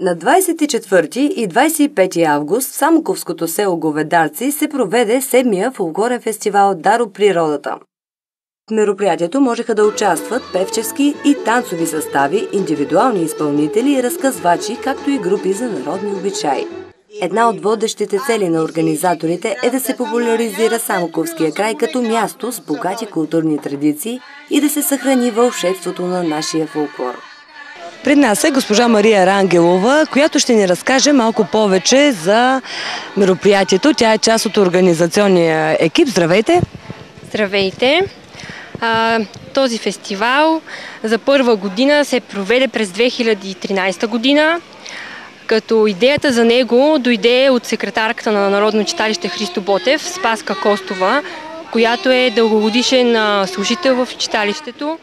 На 24 и 25 август в Самоковското село Говедарци се проведе 7-я фолклорен фестивал "Дар от природата". В мероприятието можеха да участват певчески и танцови състави, индивидуални изпълнители и разказвачи, както и групи за народни обичаи. Една от водещите цели на организаторите е да се популяризира Самоковския край като място с богати културни традиции и да се съхрани вълшебството на нашия фолклор. Пред нас е госпожа Мария Рангелова, която ще ни разкаже малко повече за мероприятието. Тя е част от организационния екип. Здравейте! Здравейте! Този фестивал за първа година се проведе през 2013 година, като идеята за него дойде от секретарката на Народно читалище Христо Ботев, Спаска Костова, която е дългогодишен служител в читалището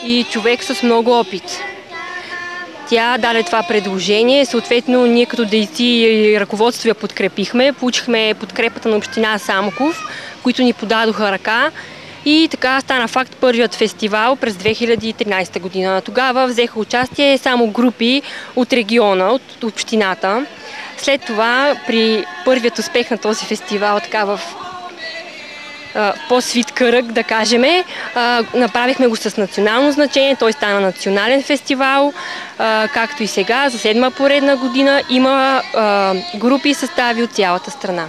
и човек с много опит. Тя даде това предложение, съответно ние като дейци и ръководство я подкрепихме, получихме подкрепата на община Самоков, които ни подадоха ръка и така стана факт първият фестивал през 2013 година. Тогава взеха участие само групи от региона, от общината. След това при първият успех на този фестивал, така в по-свит кръг, да кажем, направихме го с национално значение, той стана национален фестивал, както и сега, за 7-ма поредна година има групи и състави от цялата страна.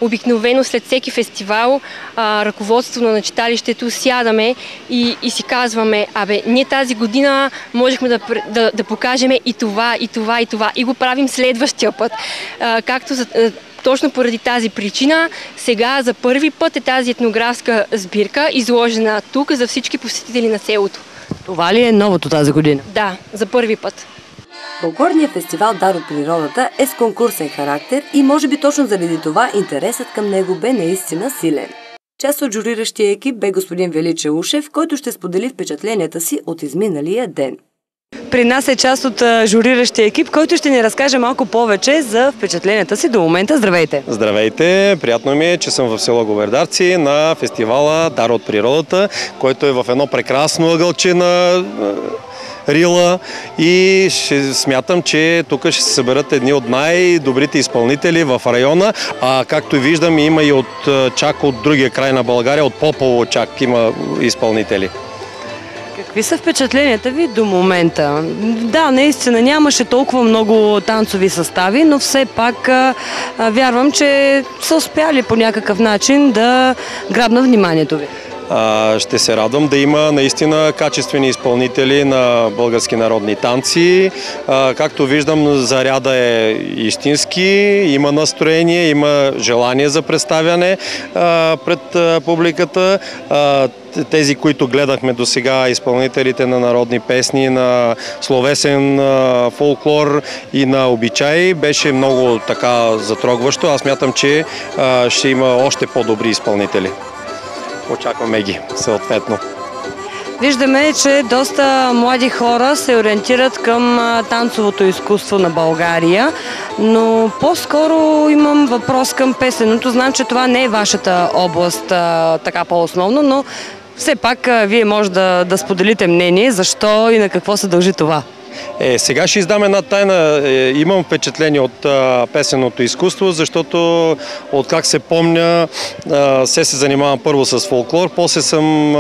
Обикновено след всеки фестивал ръководството на читалището сядаме и си казваме, ние тази година можехме да покажем и това, и това, и това, и го правим следващия път. Точно поради тази причина, сега за първи път е тази етнографска сбирка, изложена тук за всички посетители на селото. Това ли е новото тази година? Да, за първи път. Фолклорният фестивал "Дар от природата" е с конкурсен характер и може би точно заради това интересът към него бе наистина силен. Част от журиращия екип бе господин Величе Ушев, който ще сподели впечатленията си от изминалия ден. При нас е част от журиращия екип, който ще ни разкаже малко повече за впечатленията си до момента. Здравейте! Здравейте! Приятно ми е, че съм в село Говедарци на фестивала "Дар от природата", който е в едно прекрасно ъгълче на Рила и смятам, че тук ще се съберат едни от най-добрите изпълнители в района, както виждам има и чак от другия край на България, от Попово чак има изпълнители. Какви са впечатленията ви до момента? Да, наистина нямаше толкова много танцови състави, но все пак вярвам, че са успяли по някакъв начин да грабнат вниманието ви. Ще се радвам да има наистина качествени изпълнители на български народни танци. Както виждам, заряда е истински, има настроение, има желание за представяне пред публиката. Тези, които гледахме до сега, изпълнителите на народни песни, на словесен фолклор и на обичаи, беше много така затрогващо. Аз смятам, че ще има още по-добри изпълнители. Очакваме ги, съответно. Виждаме, че доста млади хора се ориентират към танцовото изкуство на България, но по-скоро имам въпрос към песеното. Знам, че това не е вашата област така по-основно, но все пак вие може да споделите мнение, защо и на какво се дължи това. Сега ще издам една тайна. Имам впечатление от песенното изкуство, защото откак се помня, се занимавам първо с фолклор, после съм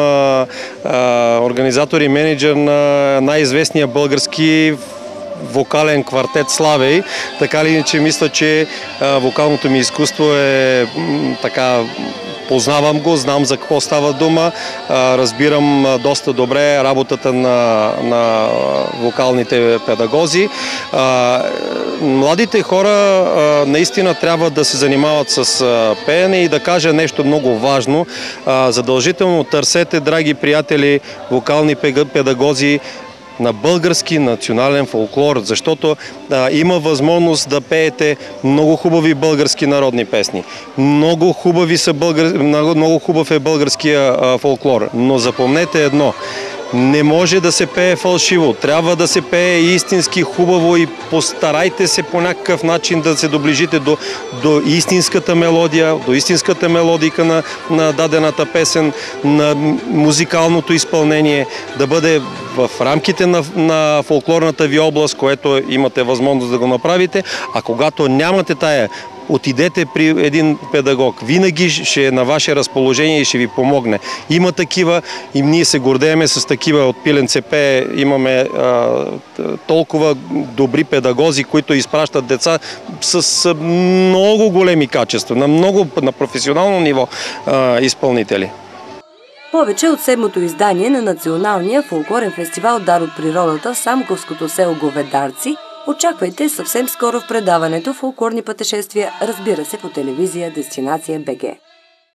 организатор и менеджер на най-известния български вокален квартет "Славей". Така ли, че мисля, че вокалното ми изкуство е така... Познавам го, знам за какво става дума, разбирам доста добре работата на вокалните педагози. Младите хора наистина трябва да се занимават с пеене и да кажа нещо много важно. Задължително търсете, драги приятели, вокални педагози, на български национален фолклор, защото има възможност да пеете много хубави български народни песни. Много хубав е българския фолклор, но запомнете едно. Не може да се пее фалшиво, трябва да се пее истински хубаво и постарайте се по някакъв начин да се доближите до истинската мелодия, до истинската мелодика на дадената песен, на музикалното изпълнение, да бъде в рамките на фолклорната ви област, което имате възможност да го направите, а когато нямате тая, отидете при един педагог. Винаги ще е на ваше разположение и ще ви помогне. Има такива и ние се гордееме с такива от Пилен ЦП. Имаме толкова добри педагози, които изпращат деца с много големи качества, на професионално ниво изпълнители. Повече от 7-то издание на Националния фолклорен фестивал "Дар от природата" в самоковското село Говедарци очаквайте съвсем скоро в предаването "Фолклорни пътешествия", разбира се, по телевизия Дестинация БГ.